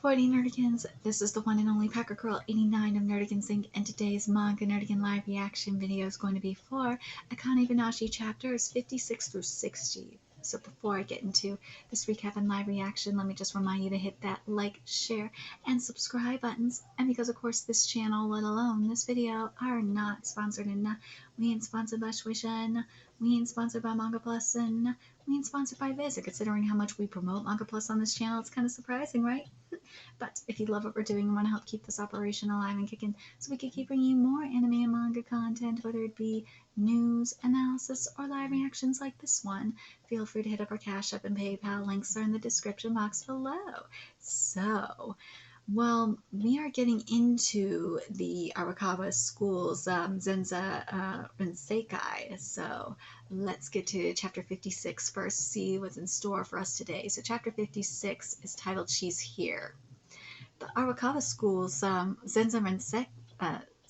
Forty Nerdigans, this is the one and only Packer Girl 89 of Nerdigans Inc. and today's Manga Nerdigan live reaction video is going to be for Akane-banashi chapters 56 through 60. So before I get into this recap and live reaction, let me just remind you to hit that like, share, and subscribe buttons. And because of course this channel, let alone this video, are not sponsored, and we ain't sponsored by Swishin, we ain't sponsored by Manga Plus, and we ain't sponsored by Viz. Considering how much we promote Manga Plus on this channel, it's kind of surprising, right? But if you love what we're doing and want to help keep this operation alive and kicking so we can keep bringing you more anime and manga content, whether it be news, analysis, or live reactions like this one, feel free to hit up our Cash App and PayPal. Links are in the description box below. So, well, we are getting into the Arakawa School's Zenza Renseikai, so let's get to chapter 56 first, see what's in store for us today. So chapter 56 is titled She's Here. The Arakawa School's Zenza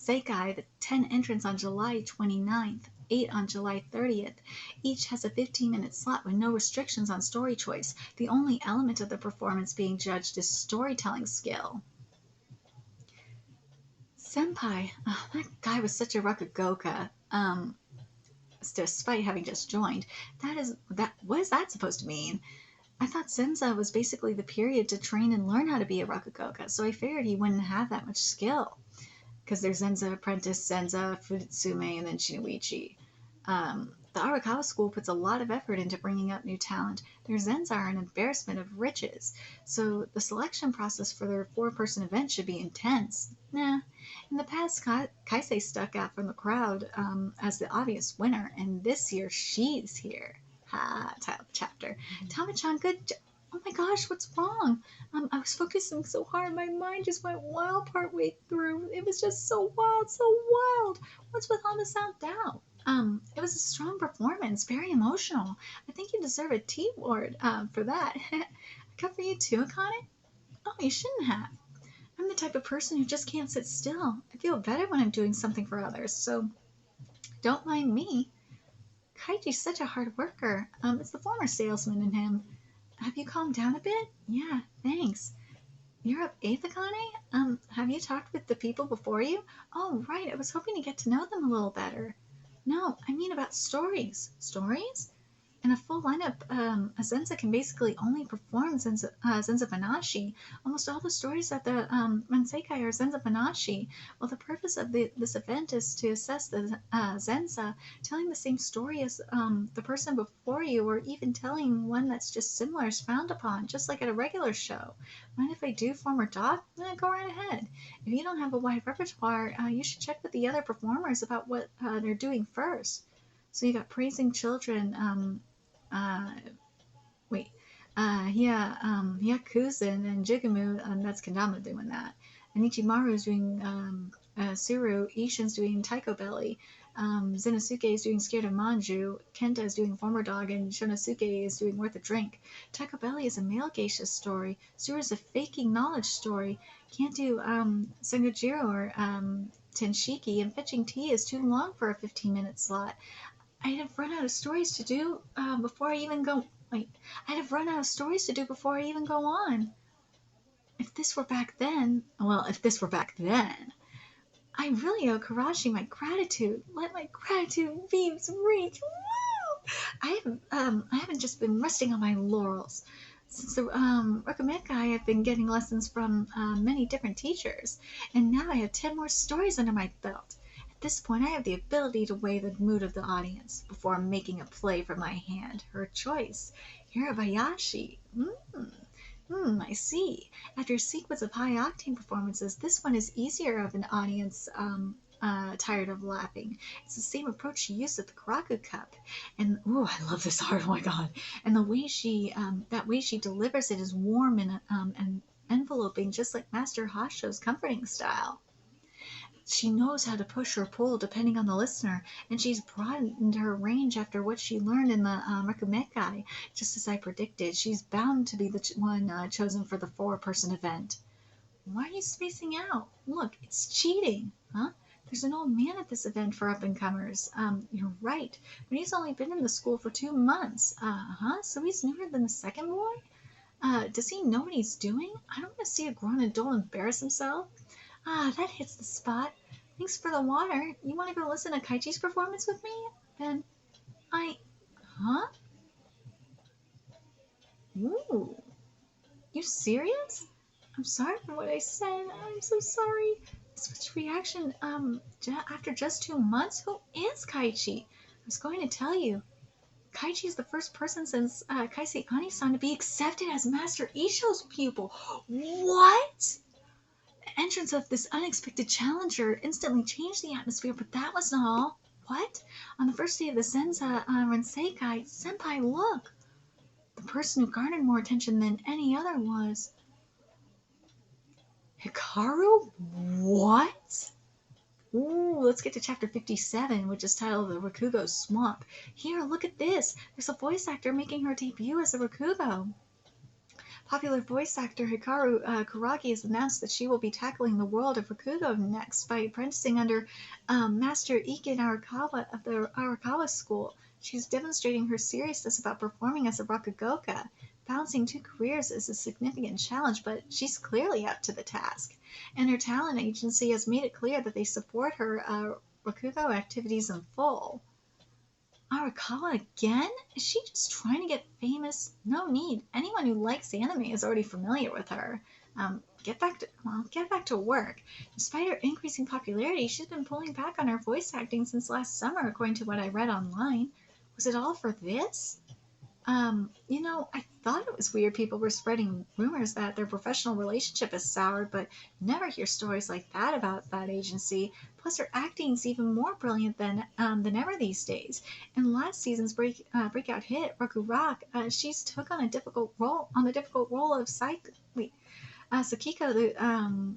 Renseikai, the 10 entrants on July 29th, 8 on July 30th. Each has a 15-minute slot with no restrictions on story choice. The only element of the performance being judged is storytelling skill. Senpai, oh, that guy was such a Rakugoka, despite having just joined. What is that supposed to mean? I thought Zenza was basically the period to train and learn how to be a Rakugoka, so I figured he wouldn't have that much skill. Because there's Zenza Apprentice, Zenza, Fuditsume, and then Shinoichi. The Arakawa School puts a lot of effort into bringing up new talent. Their Zenza are an embarrassment of riches, so the selection process for their 4-person event should be intense. Nah. In the past, Kaisei stuck out from the crowd as the obvious winner, and this year she's here. Ha, title of the chapter. Tama-chan, good job. Oh my gosh, what's wrong? I was focusing so hard, my mind just went wild partway through. It was just so wild, so wild. What's with all the self-doubt? It was a strong performance, very emotional. I think you deserve a T-word for that. Good for you too, Akane? Oh, you shouldn't have. I'm the type of person who just can't sit still. I feel better when I'm doing something for others, so don't mind me. Kaiji's such a hard worker. It's the former salesman in him. Have you calmed down a bit? Yeah, thanks. You're up 8th, Akane? Have you talked with the people before you? Oh, right, I was hoping to get to know them a little better. No, I mean about stories. Stories? In a full lineup, a Zenza can basically only perform Zenza-banashi. Almost all the stories at the Renseikai are Zenza-banashi. Well, the purpose of this event is to assess the Zenza, telling the same story as the person before you, or even telling one that's just similar is frowned upon, just like at a regular show. Mind if I do former dog? Go right ahead. If you don't have a wide repertoire, you should check with the other performers about what they're doing first. So you got praising children, Hyakuzan and Jigamu, that's Kendama doing that. And Ichimaru's doing Suru, Ishin's doing Taiko Belly, Zenosuke is doing Scared of Manju, Kenta is doing Former Dog, and Shonosuke is doing Worth a Drink. Taiko Belly is a male geisha story, Suru is a faking knowledge story, can't do Sengujiro or Tenshiki, and Fetching Tea is too long for a 15-minute slot. I'd have run out of stories to do before I even go. I'd have run out of stories to do before I even go on. If this were back then, I really owe Karashi my gratitude. Let my gratitude beams reach. Woo! I haven't just been resting on my laurels. Since the Rakumenkai, I've been getting lessons from many different teachers, and now I have 10 more stories under my belt. At this point, I have the ability to weigh the mood of the audience before making a play from my hand. Her choice, Hirabayashi. I see. After a sequence of high-octane performances, this one is easier of an audience tired of laughing. It's the same approach she used at the Karaku Cup. And, ooh, I love this art, oh my god. And the way that way she delivers it is warm and enveloping, just like Master Hasho's comforting style. She knows how to push or pull depending on the listener, and she's broadened her range after what she learned in the Rakumenkai. Just as I predicted, she's bound to be the one chosen for the 4-person event. Why are you spacing out? Look, it's cheating, huh? There's an old man at this event for up-and-comers. You're right, but he's only been in the school for 2 months. So he's newer than the second boy? Does he know what he's doing? I don't want to see a grown adult embarrass himself. Ah, that hits the spot. Thanks for the water. You want to go listen to Kaichi's performance with me? Then I... Huh? Ooh. You serious? I'm sorry for what I said. I'm so sorry. Such reaction, after just 2 months? Who is Kaichi? I was going to tell you. Kaichi is the first person since Kaisei Ani-san to be accepted as Master Isho's pupil. What? The entrance of this unexpected challenger instantly changed the atmosphere, but that was not all. What? On the first day of the Senza Renseikai, Senpai, look! The person who garnered more attention than any other was... Hikaru? What? Ooh, let's get to chapter 57, which is titled The Rakugo Swamp. Here, look at this. There's a voice actor making her debut as a Rakugo. Popular voice actor Hikaru Kuragi has announced that she will be tackling the world of Rakugo next by apprenticing under Master Iken Arakawa of the Arakawa School. She's demonstrating her seriousness about performing as a Rakugoka. Balancing 2 careers is a significant challenge, but she's clearly up to the task. And her talent agency has made it clear that they support her Rakugo activities in full. Arakawa again? Is she just trying to get famous? No need. Anyone who likes anime is already familiar with her. Get back to work. Despite her increasing popularity, she's been pulling back on her voice acting since last summer, according to what I read online. Was it all for this? I thought it was weird people were spreading rumors that their professional relationship is soured, but never hear stories like that about that agency. Plus, her acting's even more brilliant than ever these days. In last season's breakout hit, Roku Rock, she's took on the difficult role of Sakiko, the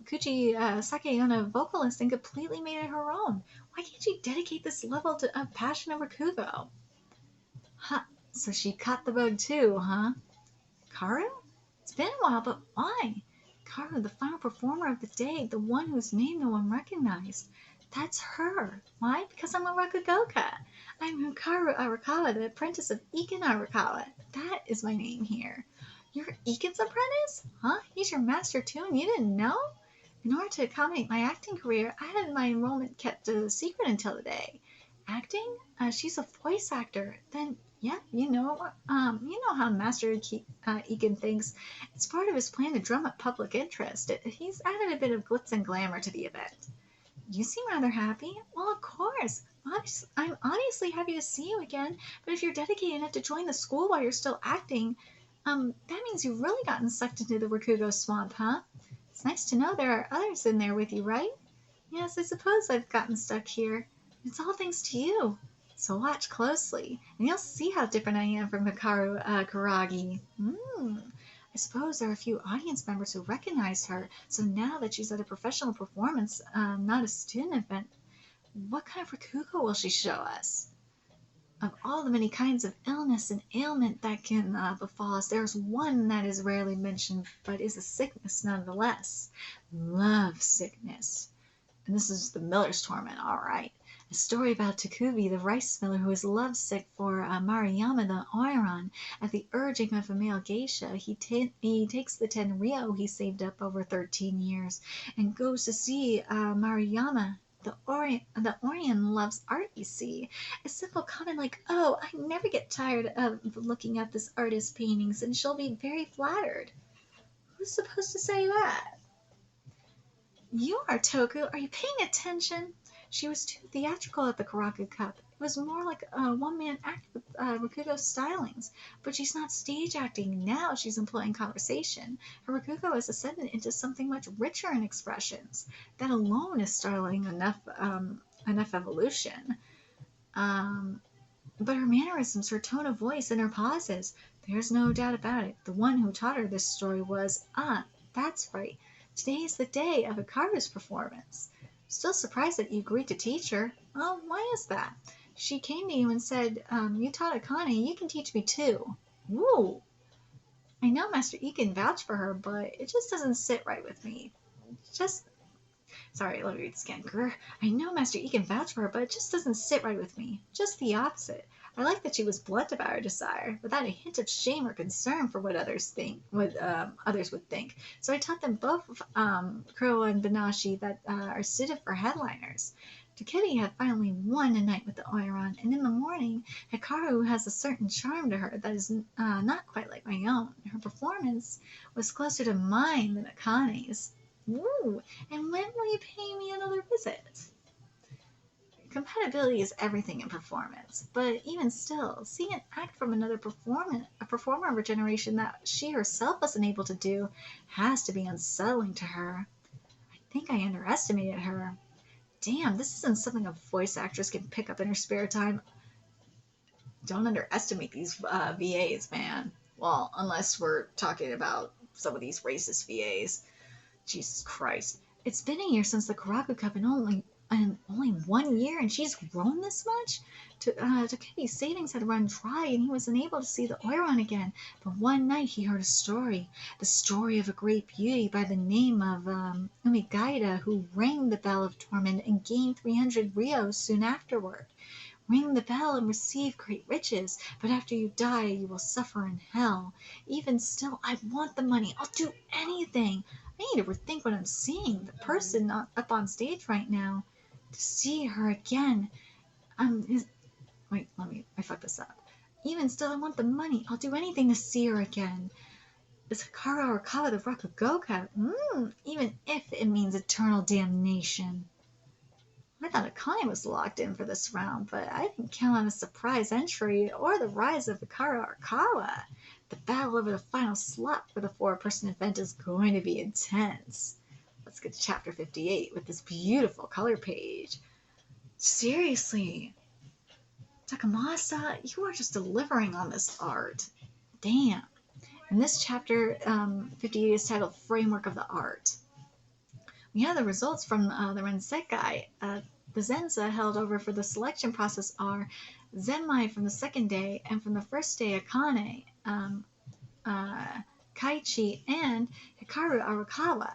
Kuchi Sakeyona vocalist, and completely made it her own. Why can't she dedicate this level of passion to Rakugo? Huh. So she caught the bug too, huh? Karu? It's been a while, but why? Karu, the final performer of the day, the one whose name no one recognized. That's her. Why? Because I'm a Rakugoka. I'm Hikaru Arakawa, the apprentice of Iken Arakawa. That is my name here. You're Iken's apprentice? Huh? He's your master too, and you didn't know? In order to accommodate my acting career, I had my enrollment kept a secret until today. Acting? She's a voice actor. Then, yeah, you know how Master Iken thinks. It's part of his plan to drum up public interest. He's added a bit of glitz and glamour to the event. You seem rather happy. Well, of course. I'm obviously happy to see you again, but if you're dedicated enough to join the school while you're still acting, that means you've really gotten sucked into the Rakugo Swamp, huh? It's nice to know there are others in there with you, right? Yes, I suppose I've gotten stuck here. It's all thanks to you. So watch closely, and you'll see how different I am from Hikaru Kuragi. I suppose there are a few audience members who recognize her, so now that she's at a professional performance, not a student event, what kind of Rakugo will she show us? Of all the many kinds of illness and ailment that can befall us, there's one that is rarely mentioned, but is a sickness nonetheless. Love sickness. And this is the Miller's Torment, all right. A story about Takubi, the rice miller who is lovesick for Mariyama the Oiran. At the urging of a male geisha, he takes the 10 ryo he saved up over 13 years and goes to see Mariyama. The Orion loves art, you see. A simple comment like, "Oh, I never get tired of looking at this artist's paintings," and she'll be very flattered. Who's supposed to say that? You are, Toku. Are you paying attention? She was too theatrical at the Karaku Cup. It was more like a one-man act with Rakugo stylings. But she's not stage acting now. She's employing conversation. Her Rakugo has ascended into something much richer in expressions. That alone is startling enough evolution. But her mannerisms, her tone of voice, and her pauses, there's no doubt about it. The one who taught her this story was, that's right. Today is the day of Hikaru's performance. Still surprised that you agreed to teach her. Oh, why is that? She came to you and said, you taught Akane, you can teach me too. Woo! I know Master Iken vouched for her, but it just doesn't sit right with me. Sorry, let me read this again. I know Master Iken vouched for her, but it just doesn't sit right with me. Just the opposite. I like that she was blunt about her desire, without a hint of shame or concern for what others would think. So I taught them both Kuro and Banashi that are suited for headliners. Takebi had finally won a night with the Oiron, and in the morning, Hikaru has a certain charm to her that is not quite like my own. Her performance was closer to mine than Akane's. Ooh, and when will you pay me another visit? Compatibility is everything in performance, but even still, seeing an act from a performer of a generation that she herself wasn't able to do, has to be unsettling to her. I think I underestimated her. Damn, this isn't something a voice actress can pick up in her spare time. Don't underestimate these VAs, man. Well, unless we're talking about some of these racist VAs. Jesus Christ. It's been a year since the Karaku Cup and only 1 year, and she's grown this much? Takebi's savings had run dry, and he was unable to see the Oiron again. But one night he heard a story. The story of a great beauty by the name of Umigaida, who rang the bell of torment and gained 300 rios soon afterward. Ring the bell and receive great riches, but after you die you will suffer in hell. Even still, I want the money. I'll do anything. I need to rethink what I'm seeing. The person up on stage right now. To see her again. I fucked this up. Even still, I want the money. I'll do anything to see her again. Is Hikaru Arakawa the Rakugoka? Even if it means eternal damnation. I thought Akane was locked in for this round, but I didn't count on a surprise entry or the rise of Hikaru Arakawa. The battle over the final slot for the 4-person event is going to be intense. Let's get to chapter 58 with this beautiful color page. Seriously, Takamasa, you are just delivering on this art. Damn. And this chapter 58 is titled Framework of the Art. We have the results from the Rensekai. The Zenza held over for the selection process are Zenmai from the second day, and from the first day Akane, Kaichi, and Hikaru Arakawa.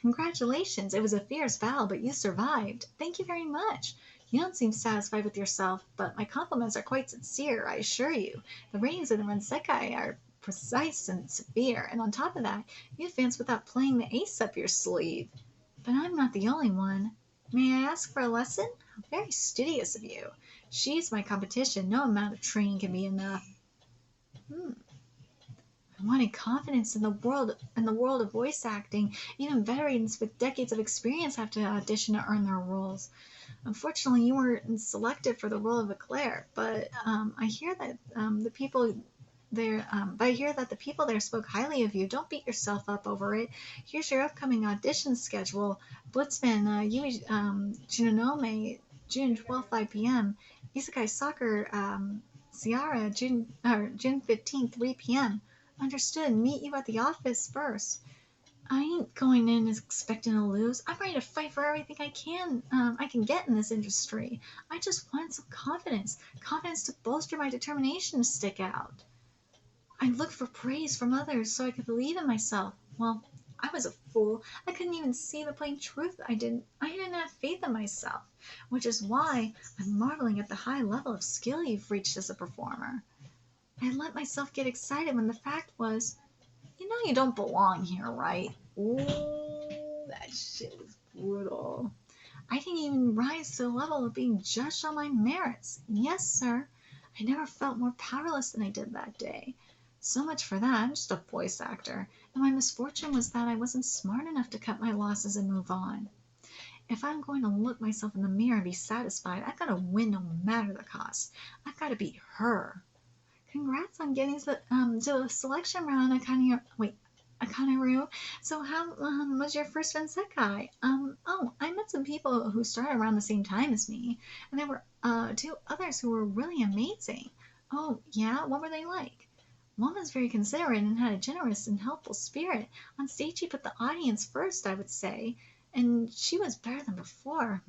Congratulations, it was a fierce battle, but you survived. Thank you very much. You don't seem satisfied with yourself, but my compliments are quite sincere, I assure you. The ratings of the Rensekai are precise and severe, and on top of that, you advanced without playing the ace up your sleeve. But I'm not the only one. May I ask for a lesson? How very studious of you. She's my competition. No amount of training can be enough. I wanted confidence in the world of voice acting. Even veterans with decades of experience have to audition to earn their roles. Unfortunately, you weren't selected for the role of Eclair, but I hear that the people there spoke highly of you. Don't beat yourself up over it. Here's your upcoming audition schedule. Blitzman, Yui Shinonome, June 12, 5 p.m. Isekai Soccer, Ciara, June 15, 3 p.m. Understood. Meet you at the office first. I ain't going in expecting to lose. I'm ready to fight for everything I can get in this industry. I just want some confidence to bolster my determination to stick out. I looked for praise from others so I could believe in myself. Well, I was a fool. I couldn't even see the plain truth. I didn't have faith in myself, which is why I'm marveling at the high level of skill you've reached as a performer. I let myself get excited when the fact was, you know you don't belong here, right? Ooh, that shit was brutal. I didn't even rise to the level of being judged on my merits. Yes, sir. I never felt more powerless than I did that day. So much for that. I'm just a voice actor. And my misfortune was that I wasn't smart enough to cut my losses and move on. If I'm going to look myself in the mirror and be satisfied, I've got to win no matter the cost. I've got to beat her. Congrats on getting to the selection round, Akaneru. So how was your first Rensekai? I met some people who started around the same time as me, and there were 2 others who were really amazing. Oh, yeah? What were they like? One was very considerate and had a generous and helpful spirit. On stage, she put the audience first, I would say, and she was better than before.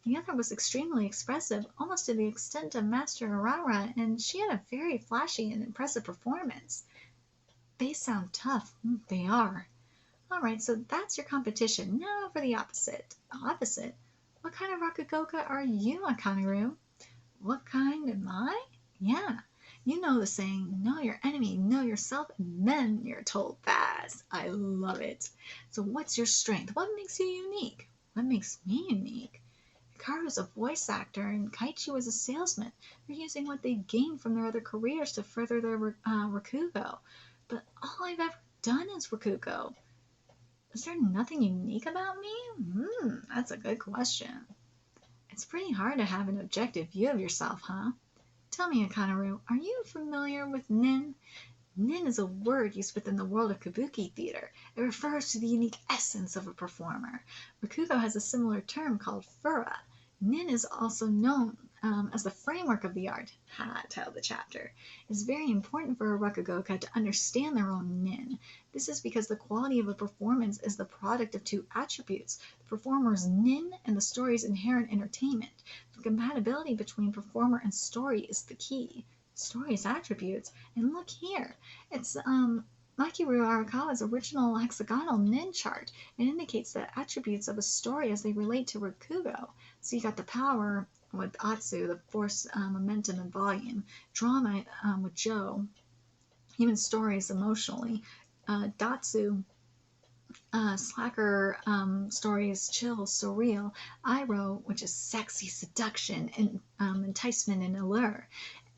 The other was extremely expressive, almost to the extent of Master Arara, and she had a very flashy and impressive performance. They sound tough. They are. All right, so that's your competition. Now for the opposite. Opposite? What kind of Rakugoka are you, Akaneru? What kind am I? Yeah. You know the saying, know your enemy, know yourself, and then you're told fast. I love it. So what's your strength? What makes you unique? What makes me unique? Hikaru's a voice actor and Kaichi was a salesman. They're using what they gained from their other careers to further their Rakugo. But all I've ever done is Rakugo. Is there nothing unique about me? That's a good question. It's pretty hard to have an objective view of yourself, huh? Tell me, Akane, are you familiar with nin? Nin is a word used within the world of kabuki theater. It refers to the unique essence of a performer. Rakugo has a similar term called fura. Nin is also known as the framework of the art. Titled the chapter. It's very important for a rakugoka to understand their own nin. This is because the quality of a performance is the product of two attributes: the performer's nin and the story's inherent entertainment. The compatibility between performer and story is the key. Story's attributes, and look here, it's Makiru Arakawa's original hexagonal nin chart. It indicates the attributes of a story as they relate to Rakugo. So you got the power with Atsu, the force, momentum, and volume. Drama with Joe. Human stories emotionally. Datsu, slacker stories, chill, surreal. Iroh, which is sexy, seduction, and enticement and allure.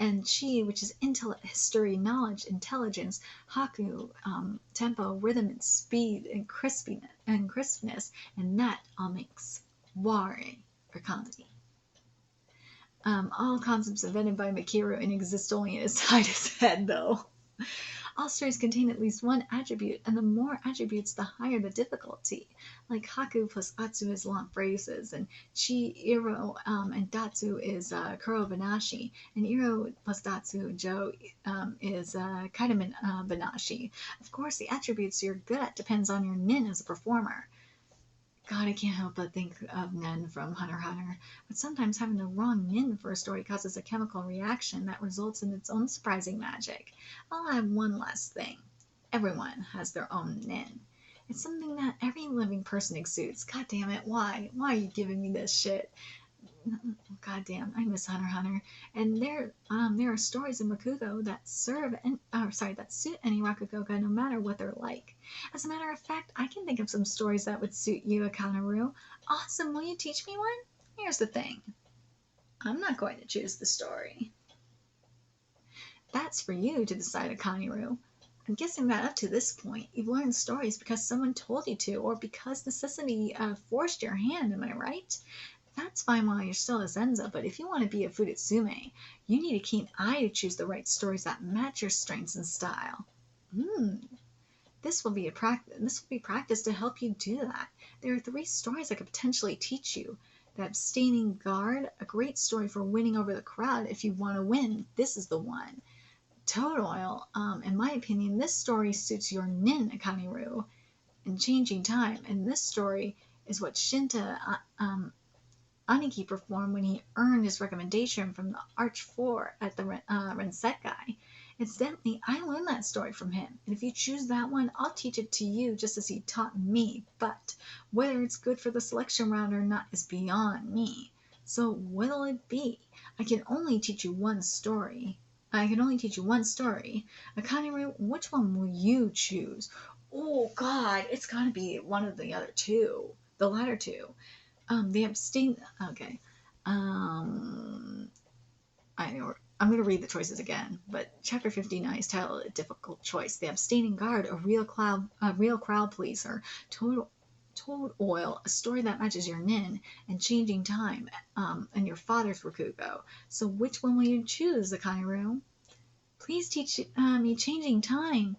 And Chi, which is intellect, history, knowledge, intelligence. Haku, tempo, rhythm, and speed, and crispness. And that all makes Ware for comedy. All concepts invented by Makiru and exist only inside his head, though. All stories contain at least one attribute, and the more attributes, the higher the difficulty. Like Haku plus Atsu is long phrases, and Chi, Iro, and Datsu is Akane-banashi, and Iro plus Datsu, Joe, is Akane-banashi. Of course, the attributes you're good at depends on your nin as a performer. God, I can't help but think of Nen from Hunter x Hunter. But sometimes having the wrong nin for a story causes a chemical reaction that results in its own surprising magic. I'll add one last thing. Everyone has their own nin. It's something that every living person exudes. God damn it, why? Why are you giving me this shit? God damn, I miss Hunter x Hunter. And there are stories in Rakugo that that suit any Rakugoka no matter what they're like. As a matter of fact, I can think of some stories that would suit you, Akane. Awesome, will you teach me one? Here's the thing. I'm not going to choose the story. That's for you to decide, Akane. I'm guessing that up to this point, you've learned stories because someone told you to, or because necessity forced your hand, am I right? That's fine while you're still a Zenza, but if you want to be a Fudetsume, you need a keen eye to choose the right stories that match your strengths and style. This will be practice to help you do that. There are 3 stories I could potentially teach you. The Abstaining Guard, a great story for winning over the crowd. If you want to win, this is the one. Toad Oil, in my opinion, this story suits your nin, Akane. And Changing Time, and this story is what Shinta Aniki performed when he earned his recommendation from the Arch 4 at the Rensetgai. Incidentally, I learned that story from him, and if you choose that one, I'll teach it to you just as he taught me, but whether it's good for the selection round or not is beyond me. So what'll it be? I can only teach you one story. Akane, which one will you choose? Oh God, it's gotta be one of the other two. The latter two. Okay. I'm going to read the choices again, but Chapter 59 is titled A Difficult Choice. The Abstaining Guard, a real crowd pleaser. Toad Oil, a story that matches your nin. And Changing Time, and your father's Rakugo. So which one will you choose, Akane? Please teach me Changing Time.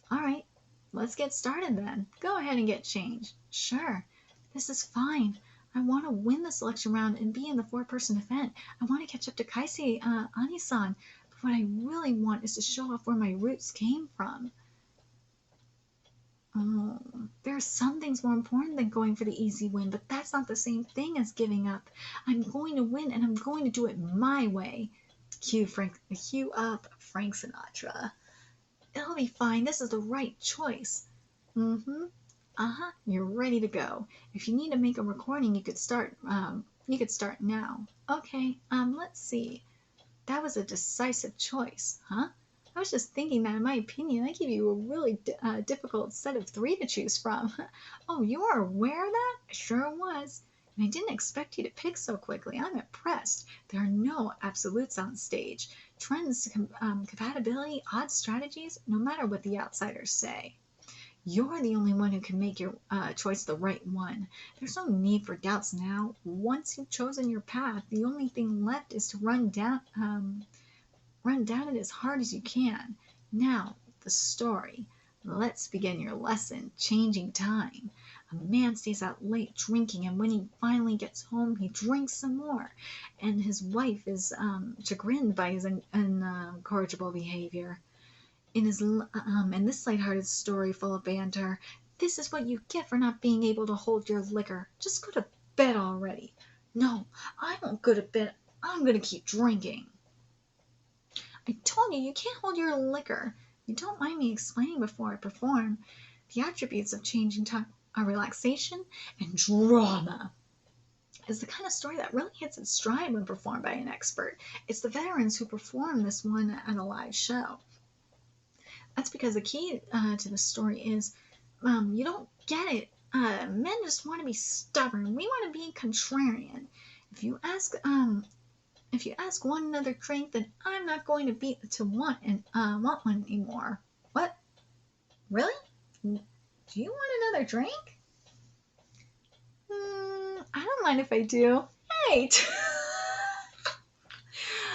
Alright, let's get started then. Go ahead and get changed. Sure. This is fine. I want to win the selection round and be in the 4-person event. I want to catch up to Kaisei Anisan. But what I really want is to show off where my roots came from. Oh, there are some things more important than going for the easy win, but that's not the same thing as giving up. I'm going to win, and I'm going to do it my way. Cue up Frank Sinatra. It'll be fine. This is the right choice. You're ready to go. If you need to make a recording, you could start now. Okay, let's see. That was a decisive choice, huh? I was just thinking that, in my opinion, I gave you a really difficult set of three to choose from. Oh, you are aware of that? I sure was. And I didn't expect you to pick so quickly. I'm impressed. There are no absolutes on stage. Trends, compatibility, odd strategies, no matter what the outsiders say. You're the only one who can make your choice the right one. There's no need for doubts now. Once you've chosen your path, the only thing left is to run down it as hard as you can. Now, the story. Let's begin your lesson, changing time. A man stays out late drinking, and when he finally gets home, he drinks some more. And his wife is chagrined by his incorrigible behavior. In this lighthearted story full of banter, this is what you get for not being able to hold your liquor. Just go to bed already. No, I won't go to bed. I'm going to keep drinking. I told you can't hold your liquor. You don't mind me explaining before I perform. The attributes of changing time are relaxation and drama. It's the kind of story that really hits its stride when performed by an expert. It's the veterans who perform this one at a live show. That's because the key to the story is you don't get it. Men just want to be stubborn. We want to be contrarian. If you ask one another drink, then I'm not going to want one anymore. What? Really? Do you want another drink? I don't mind if I do. Hey!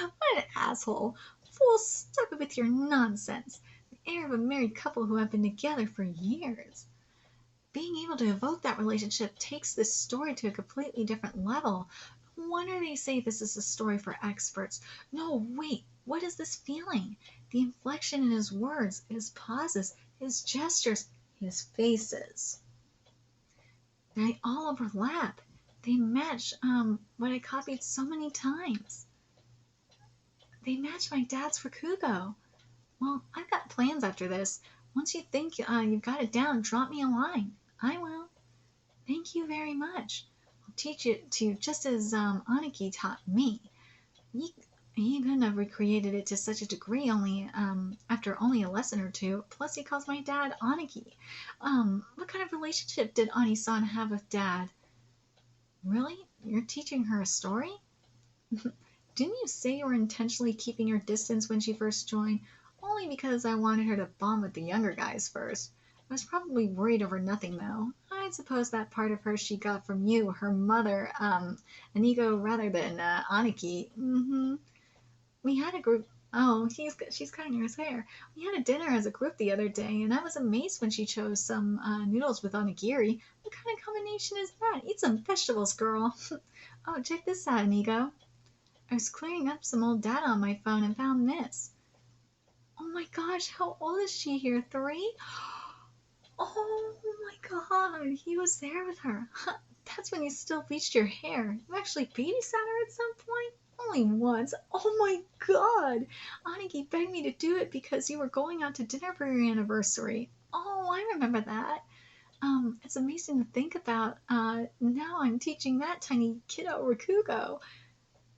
What an asshole. Fool, stop it with your nonsense. The air of a married couple who have been together for years. Being able to evoke that relationship takes this story to a completely different level. No wonder they say this is a story for experts. No, wait, what is this feeling? The inflection in his words, his pauses, his gestures, his faces. They all overlap. They match what I copied so many times. They match my dad's Rakugo. Well, I've got plans after this. Once you think you've got it down, drop me a line. I will. Thank you very much. I'll teach it to you just as Aniki taught me. He couldn't have recreated it to such a degree after only a lesson or two. Plus, he calls my dad Aniki. What kind of relationship did Ani-san have with Dad? Really? You're teaching her a story? Didn't you say you were intentionally keeping her distance when she first joined? Only because I wanted her to bond with the younger guys first. I was probably worried over nothing, though. I suppose that part of her she got from you, her mother, Inigo rather than Aniki. We had a group. Oh, she's cutting her hair. We had a dinner as a group the other day, and I was amazed when she chose some noodles with onigiri. What kind of combination is that? Eat some vegetables, girl. Oh, check this out, Inigo. I was clearing up some old data on my phone and found this. Oh my gosh, how old is she here? 3? Oh my god, he was there with her. That's when you still bleached your hair. You actually babysat her at some point? Only once. Oh my god. Aniki begged me to do it because you were going out to dinner for your anniversary. Oh, I remember that. It's amazing to think about. Now I'm teaching that tiny kiddo Rakugo.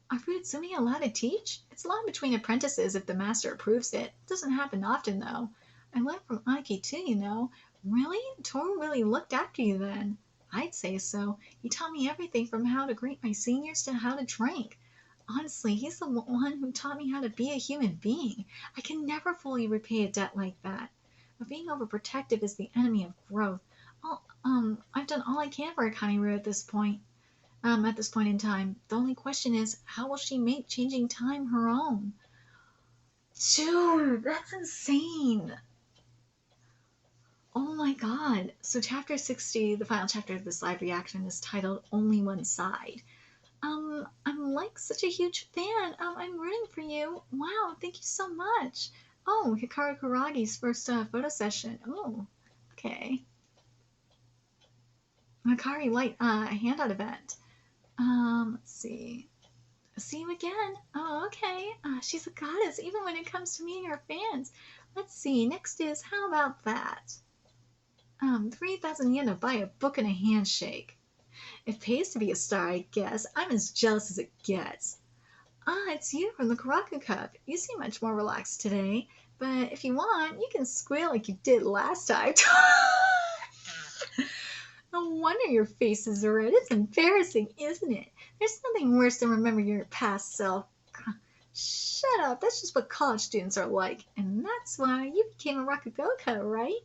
Are Futsumi allowed to teach? It's a lot between apprentices if the master approves it. It doesn't happen often, though. I learned from Aniki, too, you know. Really? Toru really looked after you then. I'd say so. He taught me everything from how to greet my seniors to how to drink. Honestly, he's the one who taught me how to be a human being. I can never fully repay a debt like that. But being overprotective is the enemy of growth. I've done all I can for Akane-ru at this point in time. The only question is, how will she make changing time her own? Dude, that's insane. Oh my god. So chapter 60, the final chapter of this live reaction, is titled Only One Side. I'm like such a huge fan. I'm rooting for you. Wow, thank you so much. Oh, Hikaru Kuragi's first photo session. Oh, okay. Hikari Light handout event. Let's see. See you again. Oh, okay. She's a goddess, even when it comes to meeting her fans. Let's see. Next is, how about that? 3,000 yen to buy a book and a handshake. It pays to be a star, I guess. I'm as jealous as it gets. Ah, it's you from the Karaku Cup. You seem much more relaxed today. But if you want, you can squeal like you did last time. No wonder your face is red. It's embarrassing, isn't it? There's nothing worse than remembering your past self. Shut up. That's just what college students are like. And that's why you became a Rakugoka, right?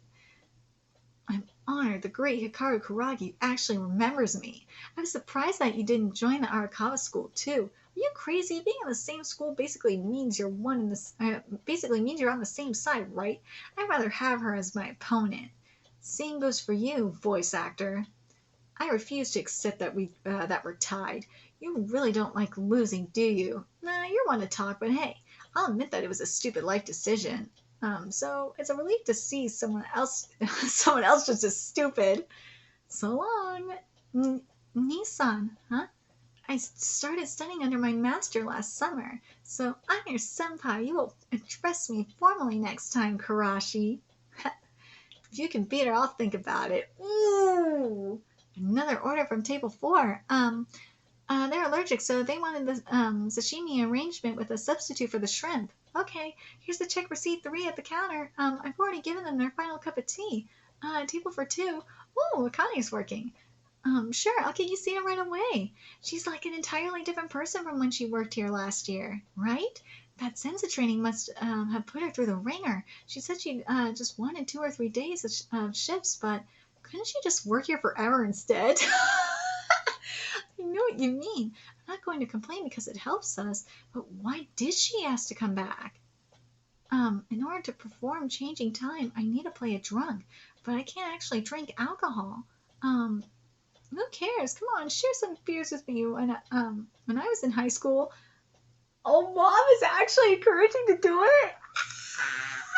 I'm honored the great Hikaru Kuragi actually remembers me. I was surprised that you didn't join the Arakawa school too. Are you crazy? Being in the same school basically means you're basically means you're on the same side, right? I'd rather have her as my opponent. Same goes for you, voice actor. I refuse to accept that we're tied. You really don't like losing, do you? Nah, you're one to talk, but hey, I'll admit that it was a stupid life decision. So it's a relief to see someone else someone else just as stupid. So long, Nissan, huh? I started studying under my master last summer, so I'm your senpai. You will address me formally next time, Karashi. If you can beat her, I'll think about it. Ooh, another order from table 4. They're allergic, so they wanted the sashimi arrangement with a substitute for the shrimp. Okay, here's the check receipt 3 at the counter. I've already given them their final cup of tea. Table for 2. Ooh, Akane's working. Sure, I'll get you seated right away. She's like an entirely different person from when she worked here last year, right? That Senza training must have put her through the ringer. She said she just wanted 2 or 3 days of shifts, but couldn't she just work here forever instead? I know what you mean. I'm not going to complain because it helps us, but why did she ask to come back? In order to perform changing time, I need to play a drunk, but I can't actually drink alcohol. Who cares? Come on, share some beers with me when I was in high school. Oh, mom is actually encouraging to do it?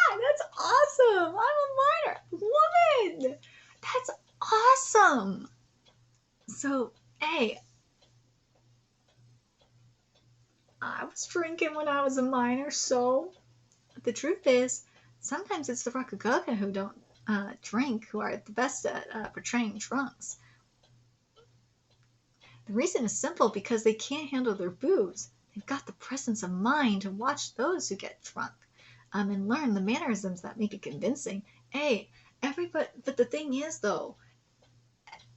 That's awesome. I'm a minor woman. That's awesome. So, hey, I was drinking when I was a minor, so the truth is, sometimes it's the Rakugoka who don't drink who are the best at portraying drunks. The reason is simple because they can't handle their booze. They've got the presence of mind to watch those who get drunk and learn the mannerisms that make it convincing. Hey, but the thing is, though,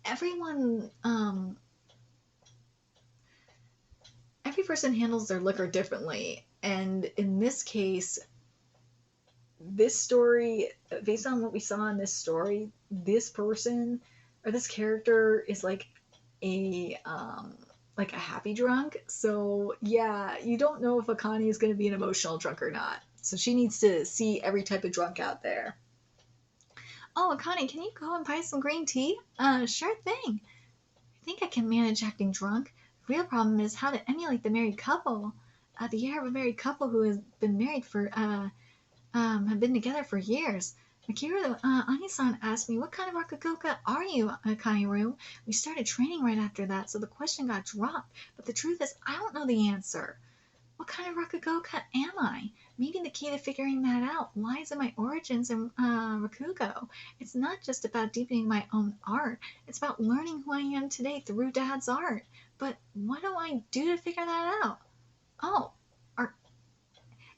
every person handles their liquor differently. And in this case, this story, based on what we saw in this story, this person or this character is like a happy drunk. So yeah, you don't know if Akane is going to be an emotional drunk or not. So she needs to see every type of drunk out there. Oh, Akane, can you go and buy some green tea? Sure thing. I think I can manage acting drunk. The real problem is how to emulate the married couple. The air of a married couple who has been married for have been together for years. Akira Ani-san asked me, what kind of Rakugoka are you, Akane-ru? We started training right after that, so the question got dropped. But the truth is, I don't know the answer. What kind of Rakugoka am I? Maybe the key to figuring that out lies in my origins in Rakugo. It's not just about deepening my own art. It's about learning who I am today through Dad's art. But what do I do to figure that out? Oh,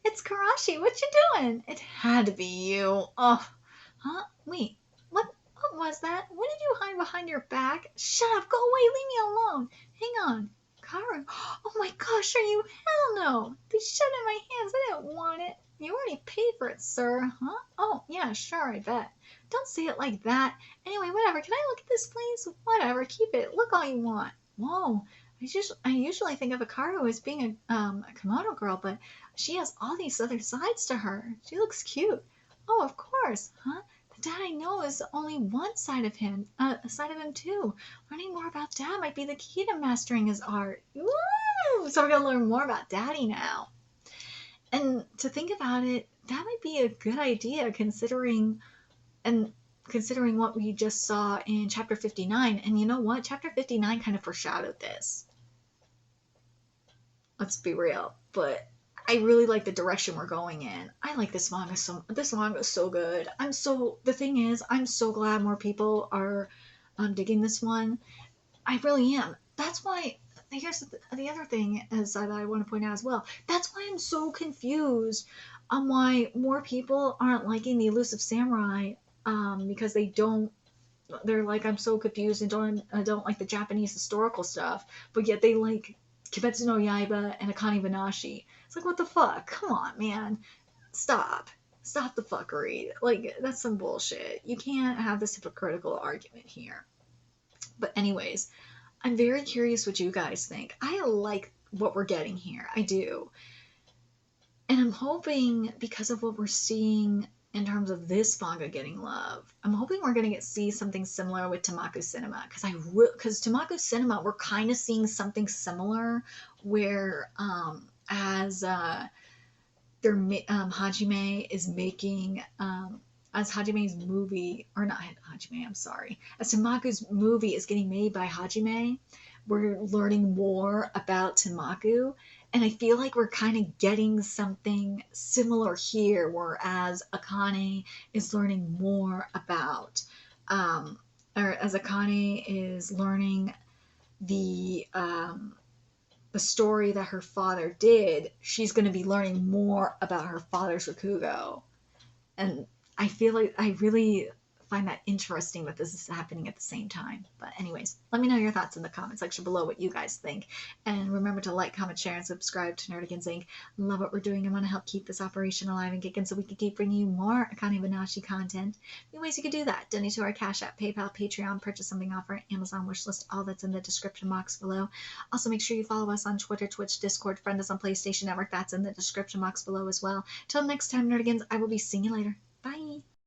it's Karashi. What you doing? It had to be you. Oh, huh? Wait, what was that? What did you hide behind your back? Shut up, go away, leave me alone. Hang on. Karu. Oh my gosh, are you? Hell no. They shut in my hands. I didn't want it. You already paid for it, sir, huh? Oh, yeah, sure, I bet. Don't say it like that. Anyway, whatever. Can I look at this, please? Whatever, keep it. Look all you want. Whoa. I usually think of Akaru as being a kimono girl, but she has all these other sides to her. She looks cute. Oh, of course, huh? The dad I know is only one side of him, too. Learning more about Dad might be the key to mastering his art. Woo! So we're gonna learn more about Daddy now. And to think about it, that might be a good idea considering what we just saw in chapter 59. And you know what? Chapter 59 kind of foreshadowed this. Let's be real, but I really like the direction we're going in. I like this manga this manga is so good. The thing is, I'm so glad more people are digging this one. I really am. That's why here's the other thing is that I want to point out as well. That's why I'm so confused on why more people aren't liking the Elusive Samurai, because they're like, I'm so confused and I don't like the Japanese historical stuff, but yet they like Kimetsu no Yaiba and Akane-banashi. It's like, what the fuck? Come on, man. Stop. Stop the fuckery. Like, that's some bullshit. You can't have this hypocritical argument here. But anyways, I'm very curious what you guys think. I like what we're getting here. I do. And I'm hoping, because of what we're seeing in terms of this manga getting love, I'm hoping we're going to see something similar with Tamaku Cinema. Because Tamaku Cinema, we're kind of seeing something similar where as Hajime is making as Hajime's movie, or not Hajime, I'm sorry, as Tamaku's movie is getting made by Hajime, we're learning more about Tamaku, and I feel like we're kind of getting something similar here, whereas Akane is learning more about, or as Akane is learning the story that her father did, she's going to be learning more about her father's Rakugo. And I feel like I really find that interesting that this is happening at the same time. But anyways, let me know your thoughts in the comment section below, what you guys think. And remember to like, comment, share, and subscribe to Nerdigans Inc. Love what we're doing and want to help keep this operation alive and kicking so we can keep bringing you more Akane-banashi content. Many ways you can do that. Donate to our Cash App, PayPal, Patreon, purchase something off our Amazon wishlist, all that's in the description box below. Also, make sure you follow us on Twitter, Twitch, Discord, friend us on PlayStation Network. That's in the description box below as well. Till next time, Nerdigans, I will be seeing you later. Bye.